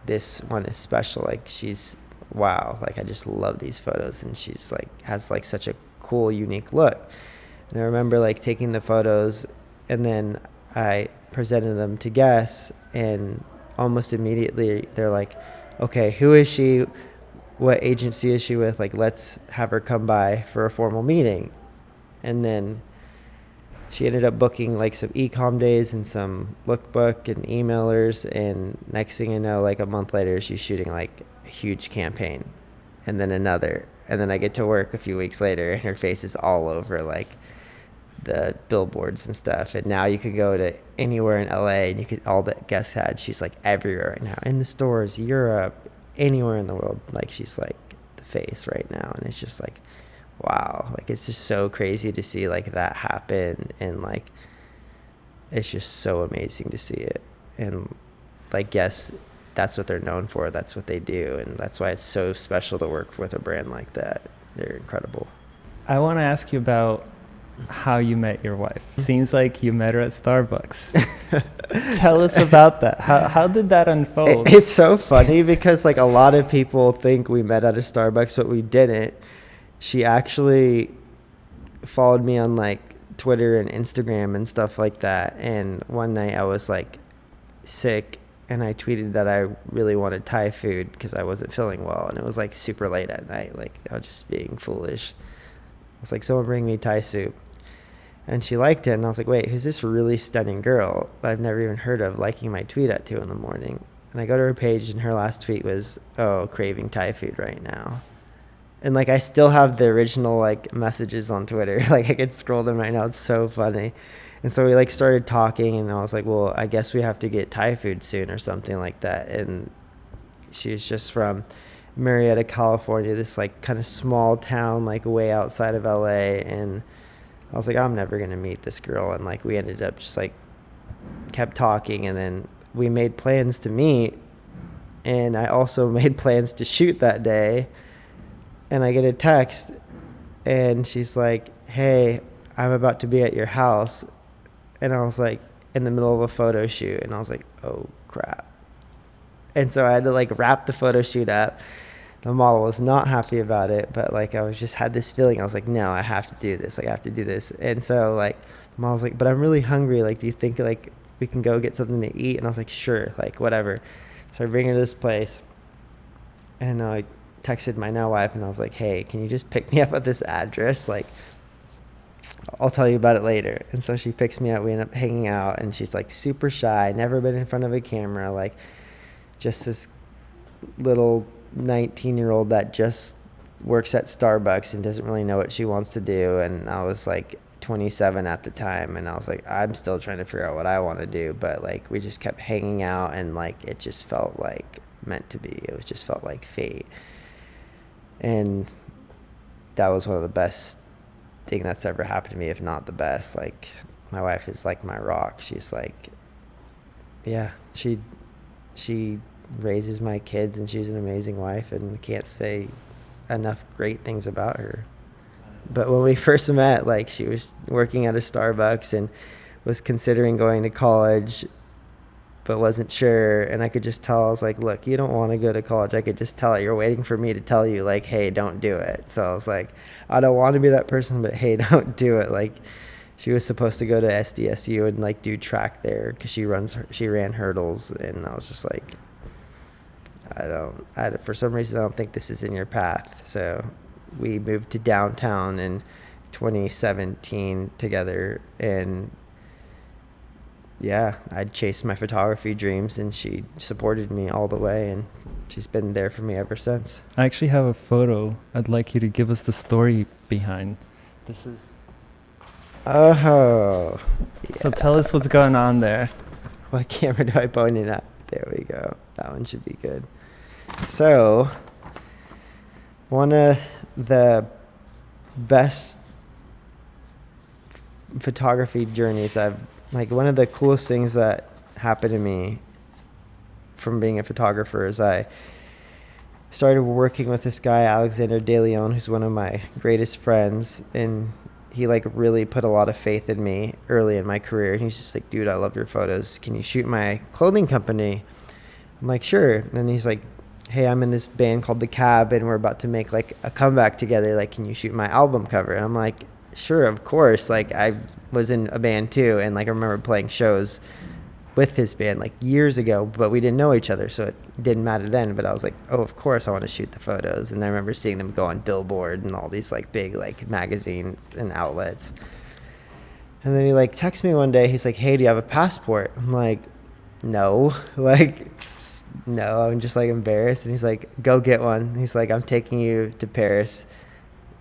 this one is special, like she's, wow, like I just love these photos, and she's like has like such a cool, unique look. And I remember like taking the photos, and then I presented them to guests, and almost immediately they're like, okay, who is she, what agency is she with, like let's have her come by for a formal meeting. And then she ended up booking like some e-com days and some lookbook and emailers, and next thing you know, like a month later, she's shooting like a huge campaign, and then another, and then I get to work a few weeks later, and her face is all over like the billboards and stuff. And now you could go to anywhere in LA, and you could, all the guests had, she's like everywhere right now, in the stores, Europe, anywhere in the world, like she's like the face right now. And it's just like, wow, like it's just so crazy to see like that happen, and like it's just so amazing to see it. And like, yes, that's what they're known for, that's what they do, and that's why it's so special to work with a brand like that. They're incredible. I want to ask you about how you met your wife. Seems like you met her at Starbucks. Tell us about that. How did that unfold? It's so funny because like a lot of people think we met at a Starbucks, but we didn't. She actually followed me on like Twitter and Instagram and stuff like that. And one night I was like sick, and I tweeted that I really wanted Thai food because I wasn't feeling well, and it was like super late at night. Like I was just being foolish. I was like, someone bring me Thai soup. And she liked it, and I was like, wait, who's this really stunning girl that I've never even heard of liking my tweet at 2 a.m? And I go to her page, and her last tweet was, oh, craving Thai food right now. And like I still have the original like messages on Twitter. Like I could scroll them right now. It's so funny. And so we like started talking, and I was like, well, I guess we have to get Thai food soon or something like that. And she was just from Marietta, California, this like kind of small town like way outside of LA. And I was like, I'm never gonna meet this girl. And like we ended up just like kept talking, and then we made plans to meet, and I also made plans to shoot that day. And I get a text, and she's like, hey, I'm about to be at your house. And I was like, in the middle of a photo shoot, and I was like, oh crap. And so I had to like wrap the photo shoot up. The model was not happy about it, but like I was just had this feeling. I was like, no, I have to do this. Like I have to do this. And so like the model's like, but I'm really hungry. Like, do you think like we can go get something to eat? And I was like, sure, like whatever. So I bring her to this place, and I texted my now wife, and I was like, hey, can you just pick me up at this address? Like, I'll tell you about it later. And so she picks me up. We end up hanging out, and she's like super shy, never been in front of a camera, like just this little 19-year-old that just works at Starbucks and doesn't really know what she wants to do. And I was like 27 at the time, and I was like, I'm still trying to figure out what I want to do. But like we just kept hanging out, and like it just felt like meant to be. It was just felt like fate. And that was one of the best thing that's ever happened to me, if not the best. Like my wife is like my rock. She's like, yeah, she raises my kids, and she's an amazing wife, and can't say enough great things about her. But when we first met, like she was working at a Starbucks and was considering going to college, but wasn't sure. And I could just tell, I was like, look, you don't want to go to college. I could just tell it. You're waiting for me to tell you, like, hey, don't do it. So I was like, I don't want to be that person, but hey, don't do it. Like, she was supposed to go to SDSU and like do track there because she ran hurdles. And I was just like, for some reason, I don't think this is in your path. So we moved to downtown in 2017 together, and yeah, I'd chased my photography dreams, and she supported me all the way, and she's been there for me ever since. I actually have a photo. I'd like you to give us the story behind. This is... Oh. Yeah. So tell us what's going on there. What camera do I point it at? There we go. That one should be good. So, one of the best photography journeys one of the coolest things that happened to me from being a photographer is I started working with this guy, Alexander De Leon, who's one of my greatest friends, and he like really put a lot of faith in me early in my career. And he's just like, dude, I love your photos. Can you shoot my clothing company? I'm like, sure. And he's like, hey, I'm in this band called The Cab, and we're about to make like a comeback together. Like, can you shoot my album cover? And I'm like, sure, of course. Like, I was in a band too, and like I remember playing shows with his band like years ago, but we didn't know each other, so it didn't matter then. But I was like, oh, of course I want to shoot the photos. And I remember seeing them go on Billboard and all these like big like magazines and outlets. And then he like texts me one day. He's like, hey, do you have a passport? I'm like, no. Like, no, I'm just like embarrassed. And he's like, go get one. He's like, I'm taking you to Paris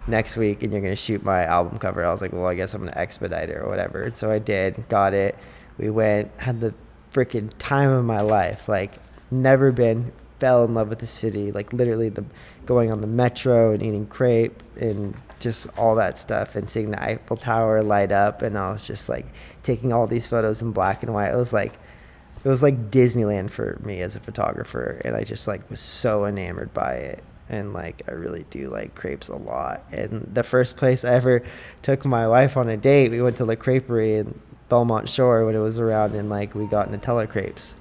next week and you're going to shoot my album cover. I was like, well, I guess I'm going to expedite it or whatever. And so I did, got it. We went, had the freaking time of my life. Like, never been, fell in love with the city. Like, literally going on the metro and eating crepe and just all that stuff and seeing the Eiffel Tower light up. And I was just like taking all these photos in black and white. It was like Disneyland for me as a photographer. And I just like was so enamored by it. And like, I really do like crepes a lot. And the first place I ever took my wife on a date, we went to La Creperie in Belmont Shore when it was around, and like we got Nutella crepes.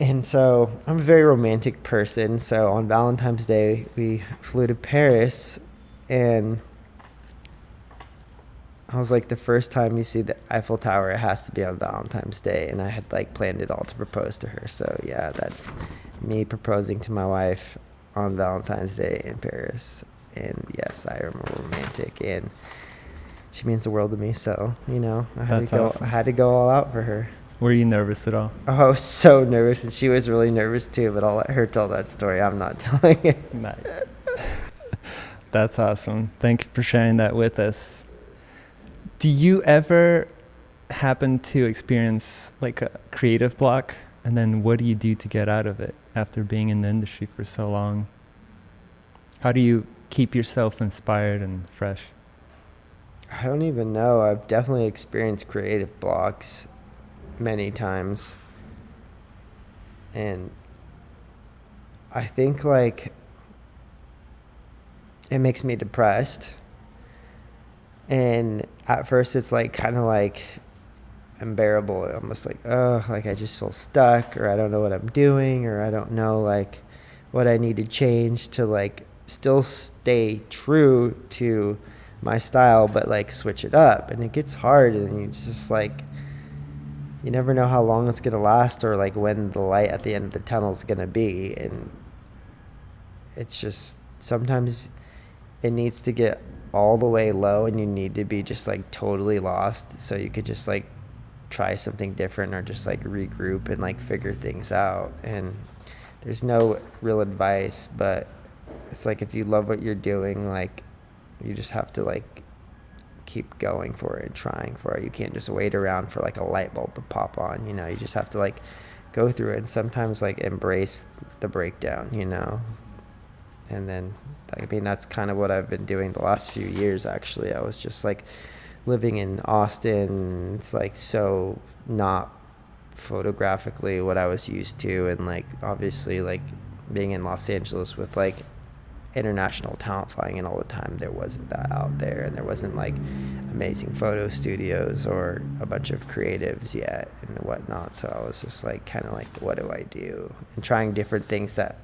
And so I'm a very romantic person. So on Valentine's Day, we flew to Paris, and I was like, the first time you see the Eiffel Tower, it has to be on Valentine's Day. And I had like planned it all to propose to her. So yeah, that's me proposing to my wife on Valentine's Day in Paris. And yes, I am romantic, and she means the world to me. So, you know, I had to go all out for her. Were you nervous at all? Oh, I was so nervous, and she was really nervous too, but I'll let her tell that story. I'm not telling it. Nice. That's awesome. Thank you for sharing that with us. Do you ever happen to experience like a creative block? And then what do you do to get out of it after being in the industry for so long? How do you keep yourself inspired and fresh? I don't even know. I've definitely experienced creative blocks many times. And I think like it makes me depressed. And at first it's like kind of like unbearable, almost like, oh, like I just feel stuck, or I don't know what I'm doing, or I don't know like what I need to change to like still stay true to my style, but like switch it up. And it gets hard, and you just like, you never know how long it's gonna last, or like when the light at the end of the tunnel is gonna be. And it's just, sometimes it needs to get all the way low, and you need to be just like totally lost, so you could just like try something different, or just like regroup and like figure things out. And there's no real advice, but it's like, if you love what you're doing, like you just have to like keep going for it and trying for it. You can't just wait around for like a light bulb to pop on, you know. You just have to like go through it, and sometimes like embrace the breakdown, you know. And then, I mean, that's kind of what I've been doing the last few years, actually. I was just like living in Austin. It's like so not photographically what I was used to, and like obviously like being in Los Angeles with like international talent flying in all the time. There wasn't that out there, and there wasn't like amazing photo studios or a bunch of creatives yet and whatnot. So I was just like kind of like, what do I do? And trying different things that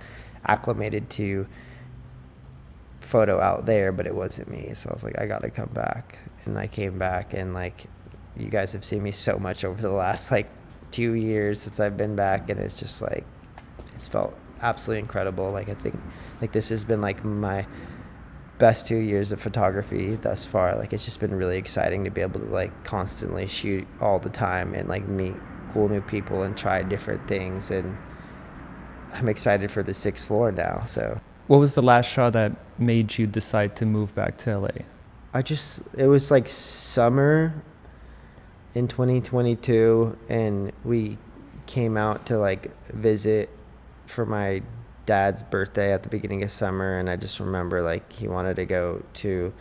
acclimated to photo out there, but it wasn't me. So I was like, I gotta come back. And I came back, and like, you guys have seen me so much over the last like 2 years since I've been back, and it's just like, it's felt absolutely incredible. Like, I think like this has been like my best 2 years of photography thus far. Like, it's just been really exciting to be able to like constantly shoot all the time and like meet cool new people and try different things. And I'm excited for the 6th floor now. So What was the last shot that made you decide to move back to LA? it was like summer in 2022, and we came out to like visit for my dad's birthday at the beginning of summer. And I just remember like he wanted to go to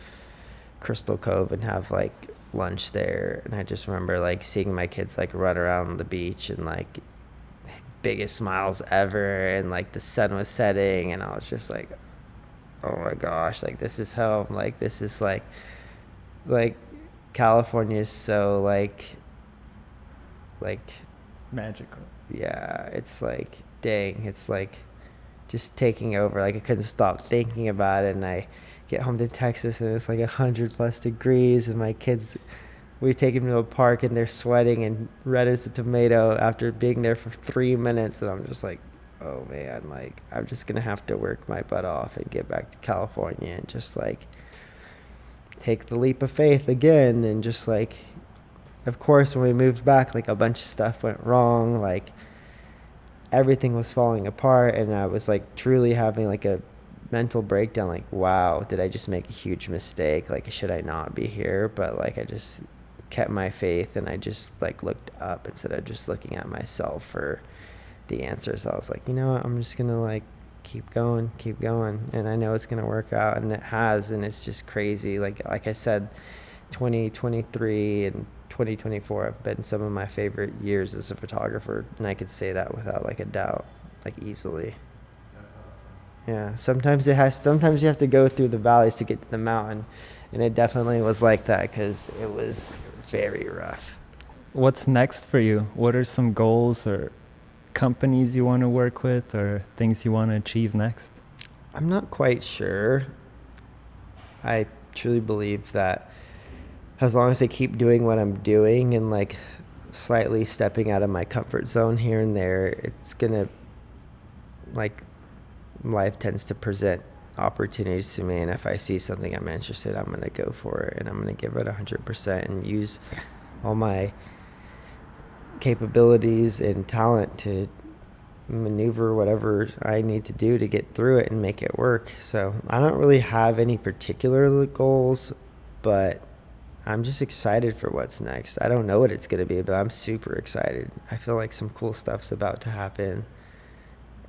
Crystal Cove and have like lunch there. And I just remember like seeing my kids like run around the beach and like biggest smiles ever, and like the sun was setting, and I was just like, oh my gosh, like this is home. Like this is like California is so like Magical. yeah, it's like, dang, it's like just taking over. Like I couldn't stop thinking about it. And I get home to Texas, and it's like 100+ degrees, and my kids, we take them to a park, and they're sweating and red as a tomato after being there for 3 minutes. And I'm just like, oh man, like I'm just gonna have to work my butt off and get back to California and just like take the leap of faith again. And just like, of course, when we moved back, like a bunch of stuff went wrong. Like everything was falling apart, and I was like truly having like a mental breakdown. Like, wow, did I just make a huge mistake? Like, should I not be here? But like, I just kept my faith, and I just like looked up instead of just looking at myself for the answers. I was like, you know what, I'm just gonna like keep going, and I know it's gonna work out, and it has. And it's just crazy. Like I said, 2023 and 2024 have been some of my favorite years as a photographer, and I could say that without like a doubt, like easily. Yeah, sometimes you have to go through the valleys to get to the mountain, and it definitely was like that, because it was very rough. What's next for you? What are some goals or companies you want to work with, or things you want to achieve next? I'm not quite sure. I truly believe that as long as I keep doing what I'm doing and like slightly stepping out of my comfort zone here and there, it's gonna, like, life tends to present opportunities to me. And if I see something I'm interested, I'm gonna go for it, and I'm gonna give it 100% and use all my capabilities and talent to maneuver whatever I need to do to get through it and make it work. So I don't really have any particular goals, but I'm just excited for what's next. I don't know what it's going to be, but I'm super excited. I feel like some cool stuff's about to happen,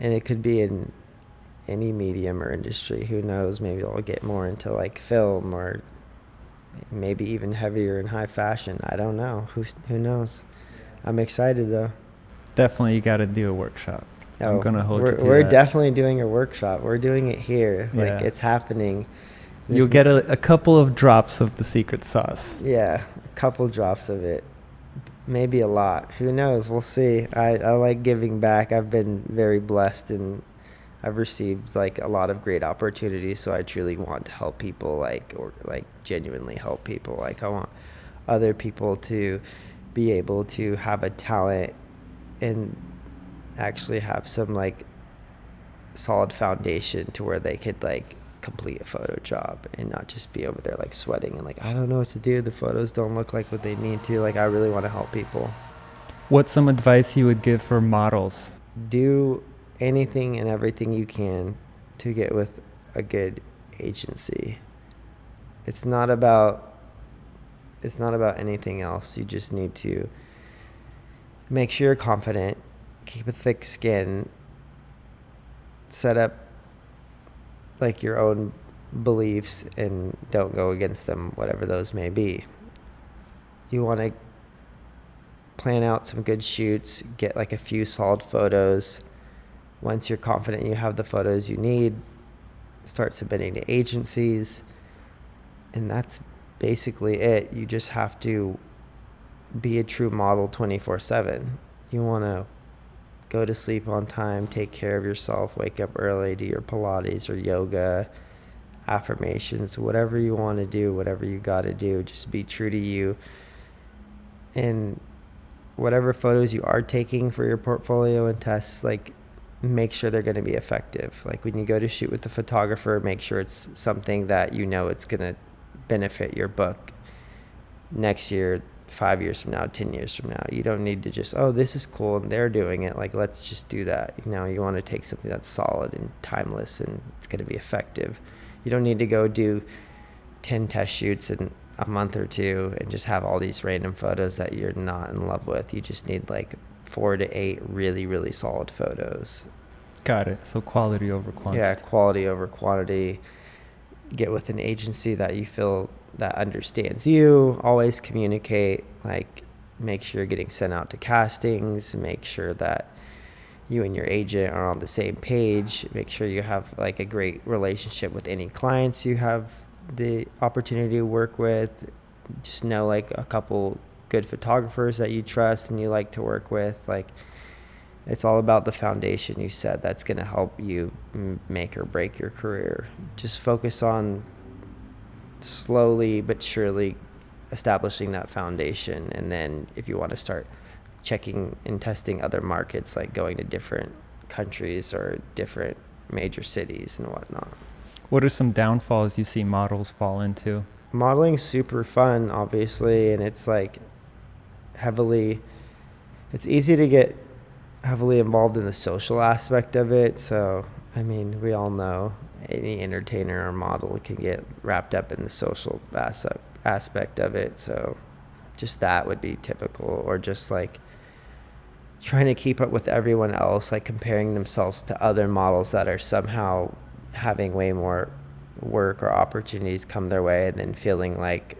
and it could be in any medium or industry. Who knows? Maybe I'll get more into like film, or maybe even heavier in high fashion. I don't know. Who knows? I'm excited though. Definitely, you got to do a workshop. Oh, I'm gonna hold you to we're that. definitely doing a workshop. We're doing it here. Yeah. Like, it's happening. You'll get a couple of drops of the secret sauce. Yeah, a couple drops of it. Maybe a lot. Who knows? We'll see. I like giving back. I've been very blessed, and I've received like a lot of great opportunities. So I truly want to help people, or genuinely help people. Like, I want other people to be able to have a talent and actually have some like solid foundation to where they could like complete a photo job and not just be over there like sweating and like, I don't know what to do, the photos don't look like what they need to. Like, I really want to help people. What's some advice you would give for models? Do anything and everything you can to get with a good agency. It's not about anything else. You just need to make sure you're confident, keep a thick skin, set up like your own beliefs, and don't go against them, whatever those may be. You want to plan out some good shoots, get like a few solid photos. Once you're confident you have the photos you need, start submitting to agencies, and that's basically it. You just have to be a true model 24/7. You want to go to sleep on time, take care of yourself, wake up early, do your Pilates or yoga, affirmations, whatever you want to do, whatever you got to do, just be true to you. And whatever photos you are taking for your portfolio and tests, like, make sure they're going to be effective. Like, when you go to shoot with the photographer, make sure it's something that you know it's going to benefit your book next year, 5 years from now, 10 years from now. You don't need to just, oh, this is cool and they're doing it, like, let's just do that. You know, you want to take something that's solid and timeless and it's going to be effective. You don't need to go do 10 test shoots in a month or two and just have all these random photos that you're not in love with. You just need like 4 to 8 really, really solid photos. Got it. So quality over quantity. Yeah, quality over quantity. Get with an agency that you feel that understands you. Always communicate. Like, make sure you're getting sent out to castings. Make sure that you and your agent are on the same page. Make sure you have like a great relationship with any clients you have the opportunity to work with. Just know like a couple good photographers that you trust and you like to work with. Like, it's all about the foundation you set that's going to help you make or break your career. Just focus on slowly but surely establishing that foundation, and then if you want to start checking and testing other markets, like going to different countries or different major cities and whatnot. What are some downfalls you see models fall into? Modeling's super fun, obviously, and it's like it's easy to get heavily involved in the social aspect of it. So, I mean, we all know any entertainer or model can get wrapped up in the social aspect of it. So just that would be typical, or just like trying to keep up with everyone else, like comparing themselves to other models that are somehow having way more work or opportunities come their way, and then feeling like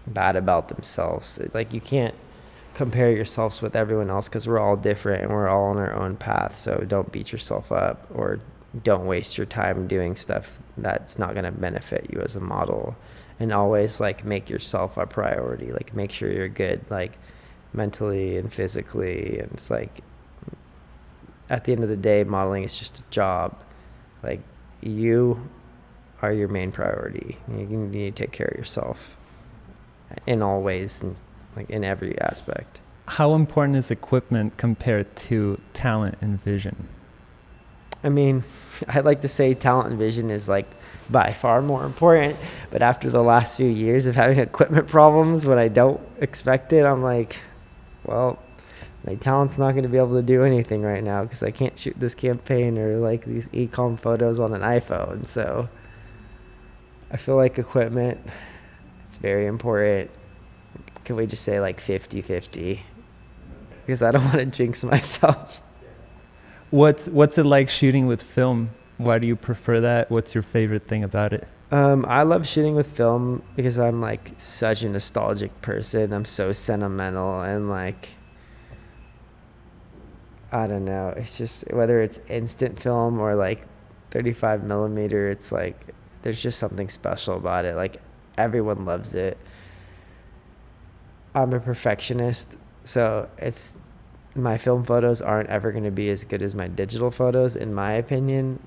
bad about themselves. Like, you can't compare yourselves with everyone else because we're all different and we're all on our own path. So don't beat yourself up, or don't waste your time doing stuff that's not going to benefit you as a model. And always like make yourself a priority. Like, make sure you're good, like mentally and physically. And it's like, at the end of the day, modeling is just a job. Like, you are your main priority. You need to take care of yourself in all ways, and like in every aspect. How important is equipment compared to talent and vision? I mean, I like to say talent and vision is like by far more important, but after the last few years of having equipment problems when I don't expect it, I'm like, well, my talent's not going to be able to do anything right now because I can't shoot this campaign or like these e-com photos on an iPhone. So I feel like equipment, it's very important. Can we just say like 50-50? Because I don't want to jinx myself. What's it like shooting with film? Why do you prefer that? What's your favorite thing about it? I love shooting with film because I'm like such a nostalgic person. I'm so sentimental, and like, I don't know. It's just, whether it's instant film or like 35 millimeter, it's like, there's just something special about it. Like, everyone loves it. I'm a perfectionist, so my film photos aren't ever going to be as good as my digital photos, in my opinion,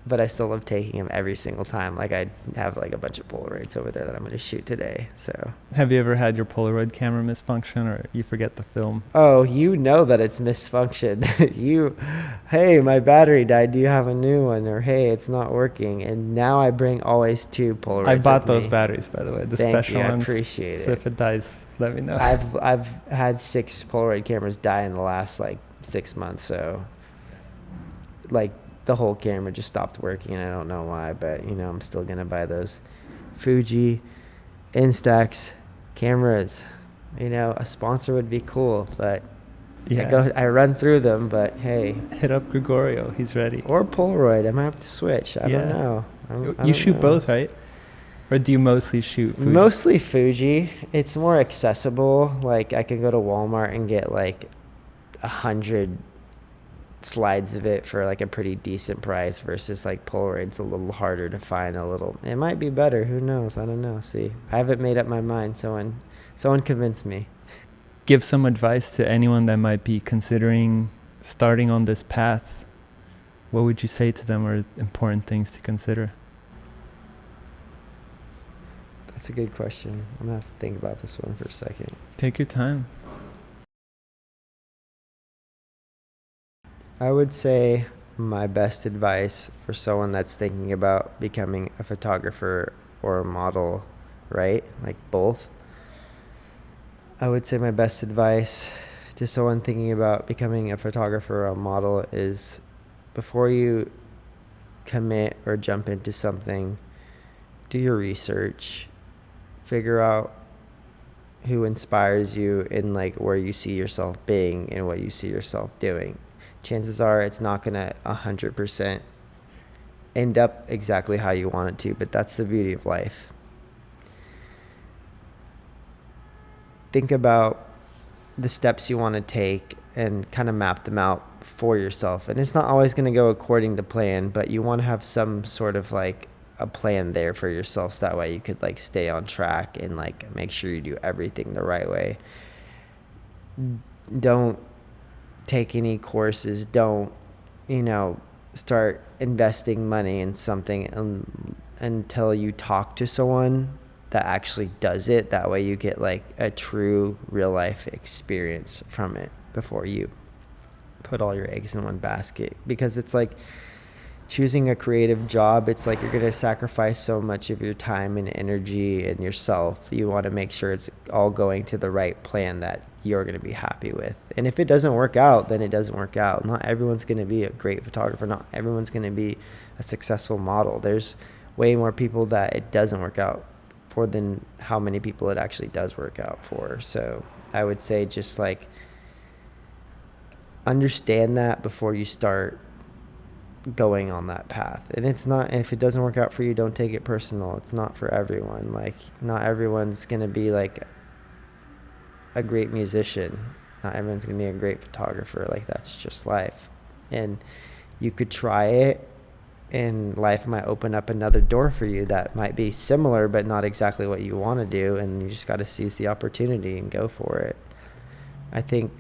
but I still love taking them every single time. Like, I have like a bunch of Polaroids over there that I'm going to shoot today. So, have you ever had your Polaroid camera misfunction, or you forget the film? Oh, you know that it's misfunctioned. Hey, my battery died. Do you have a new one? Or, hey, it's not working. And now I bring always 2 Polaroids. I bought those batteries, by the way, the special ones. I appreciate it. So if it dies, let me know. I've had 6 Polaroid cameras die in the last like 6 months. So, like, the whole camera just stopped working, and I don't know why, but I'm still gonna buy those Fuji Instax cameras. A sponsor would be cool, but yeah, I run through them. But hey, hit up Gregorio, he's ready. Or Polaroid, I might have to switch. I don't know. You shoot both, right? Or do you mostly shoot Fuji? Mostly Fuji. It's more accessible. Like, I can go to Walmart and get like 100 slides of it for like a pretty decent price versus like Polaroid's a little harder to find. It might be better. Who knows? I don't know. See, I haven't made up my mind. Someone convinced me. Give some advice to anyone that might be considering starting on this path. What would you say to them are important things to consider? That's a good question. I'm gonna have to think about this one for a second. Take your time. I would say my best advice for someone that's thinking about becoming a photographer or a model, right? Like both. I would say my best advice to someone thinking about becoming a photographer or a model is, before you commit or jump into something, do your research, figure out who inspires you and like where you see yourself being and what you see yourself doing. Chances are it's not gonna 100% end up exactly how you want it to, but that's the beauty of life. Think about the steps you want to take and kind of map them out for yourself. And it's not always going to go according to plan, but you want to have some sort of like a plan there for yourself, so that way you could like stay on track and like make sure you do everything the right way. Don't take any courses. Don't, start investing money in something until you talk to someone that actually does it. That way you get like a true real life experience from it before you put all your eggs in one basket. Because it's like choosing a creative job, it's like you're going to sacrifice so much of your time and energy and yourself. You want to make sure it's all going to the right plan that you're going to be happy with. And if it doesn't work out, then it doesn't work out. Not everyone's going to be a great photographer. Not everyone's going to be a successful model. There's way more people that it doesn't work out for than how many people it actually does work out for. So I would say just like understand that before you start going on that path. And it's not, if it doesn't work out for you, don't take it personal. It's not for everyone. Like not everyone's going to be like a great musician. Not everyone's going to be a great photographer. Like that's just life. And you could try it and life might open up another door for you that might be similar but not exactly what you want to do, and you just got to seize the opportunity and go for it. I think,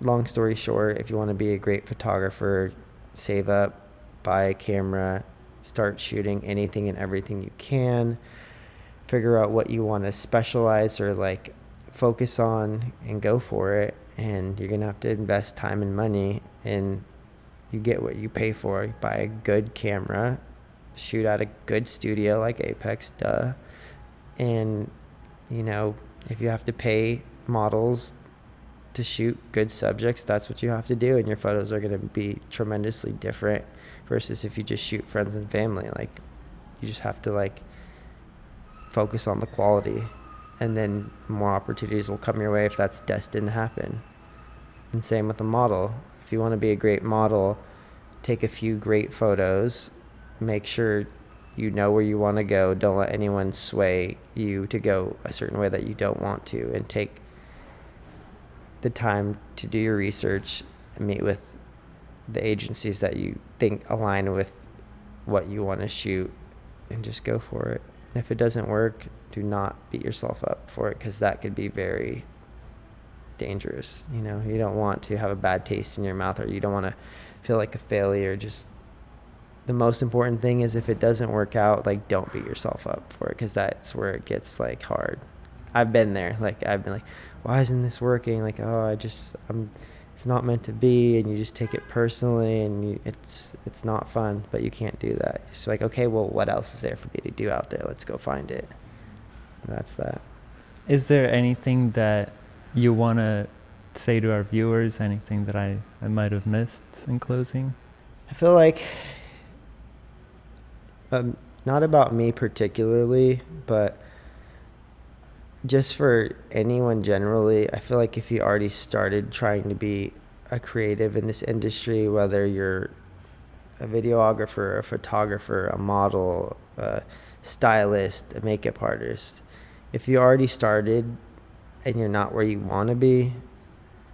long story short, if you want to be a great photographer, save up, buy a camera, start shooting anything and everything you can, figure out what you want to specialize or like focus on and go for it. And you're gonna have to invest time and money, and you get what you pay for. You buy a good camera, shoot at a good studio like Apex, and if you have to pay models to shoot good subjects, that's what you have to do, and your photos are going to be tremendously different versus if you just shoot friends and family. Like you just have to like focus on the quality, and then more opportunities will come your way if that's destined to happen. And same with the model. If you want to be a great model, take a few great photos, make sure you know where you want to go, don't let anyone sway you to go a certain way that you don't want to, and take the time to do your research and meet with the agencies that you think align with what you want to shoot, and just go for it. And if it doesn't work, do not beat yourself up for it, because that could be very dangerous. You don't want to have a bad taste in your mouth, or you don't want to feel like a failure. Just the most important thing is, if it doesn't work out, like don't beat yourself up for it, because that's where it gets like hard. I've been there. Like I've been like, why isn't this working? Like, it's not meant to be, and you just take it personally, and it's not fun. But you can't do that. Just like, okay, well, what else is there for me to do out there? Let's go find it. And that's that. Is there anything that you want to say to our viewers? Anything that I might have missed in closing? I feel like, not about me particularly, but just for anyone generally, I feel like if you already started trying to be a creative in this industry, whether you're a videographer, a photographer, a model, a stylist, a makeup artist, if you already started and you're not where you want to be,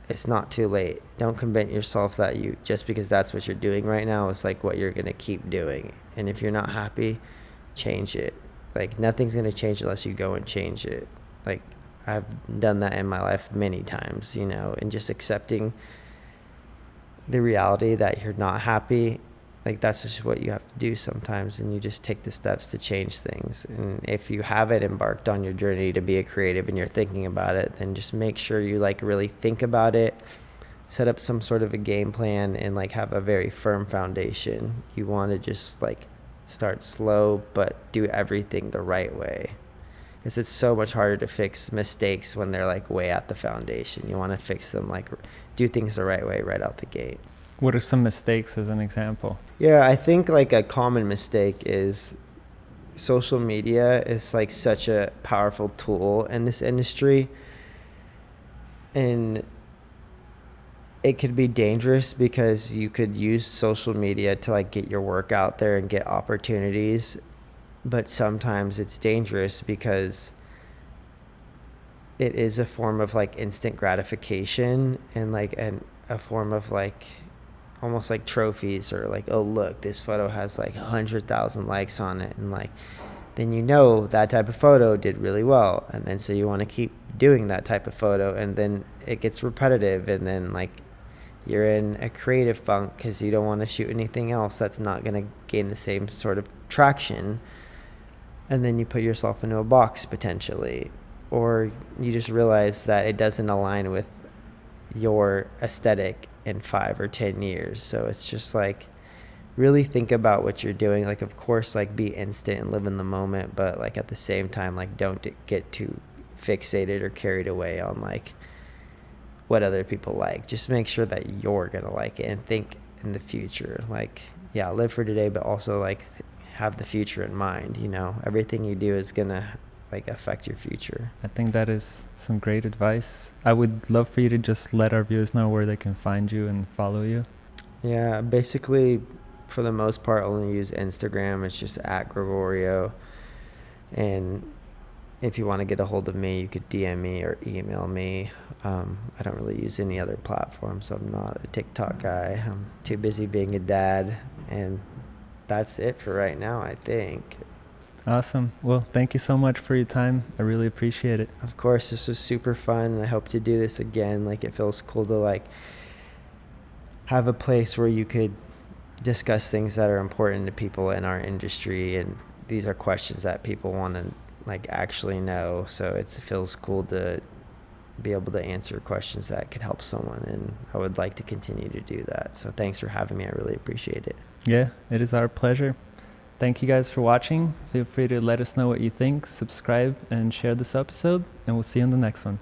it's not too late. Don't convince yourself that you, just because that's what you're doing right now, is like what you're going to keep doing. And if you're not happy, change it. Like, nothing's going to change unless you go and change it. Like, I've done that in my life many times, you know, and just accepting the reality that you're not happy. Like, that's just what you have to do sometimes, and you just take the steps to change things. And if you haven't embarked on your journey to be a creative and you're thinking about it, then just make sure you like really think about it, set up some sort of a game plan, and like have a very firm foundation. You want to just like start slow but do everything the right way, because it's so much harder to fix mistakes when they're like way at the foundation. You want to fix them, like do things the right way right out the gate. What are some mistakes as an example? Yeah, I think like a common mistake is social media is like such a powerful tool in this industry, and it could be dangerous because you could use social media to like get your work out there and get opportunities, but sometimes it's dangerous because it is a form of like instant gratification, and like a form of like almost like trophies, or like, oh look, this photo has like 100,000 likes on it, and like then you know that type of photo did really well, and then so you want to keep doing that type of photo, and then it gets repetitive, and then like you're in a creative funk because you don't want to shoot anything else that's not going to gain the same sort of traction, and then you put yourself into a box potentially, or you just realize that it doesn't align with your aesthetic in 5 or 10 years. So it's just like really think about what you're doing. Like, of course, like be instant and live in the moment, but like at the same time, like don't get too fixated or carried away on like what other people like. Just make sure that you're gonna like it, and think in the future. Like, yeah, live for today, but also like have the future in mind. You know, everything you do is gonna like affect your future. I think that is some great advice. I would love for you to just let our viewers know where they can find you and follow you. Yeah, basically for the most part only use Instagram. It's just at Gregorio, and if you want to get a hold of me, you could DM me or email me. I don't really use any other platform, so I'm not a TikTok guy. I'm too busy being a dad, and that's it for right now, I think. Awesome. Well, thank you so much for your time. I really appreciate it. Of course, this was super fun, and I hope to do this again. Like, it feels cool to like have a place where you could discuss things that are important to people in our industry, and these are questions that people want to like actually know. So it feels cool to be able to answer questions that could help someone, and I would like to continue to do that. So thanks for having me. I really appreciate it. Yeah, it is our pleasure. Thank you guys for watching. Feel free to let us know what you think, subscribe, and share this episode, and we'll see you on the next one.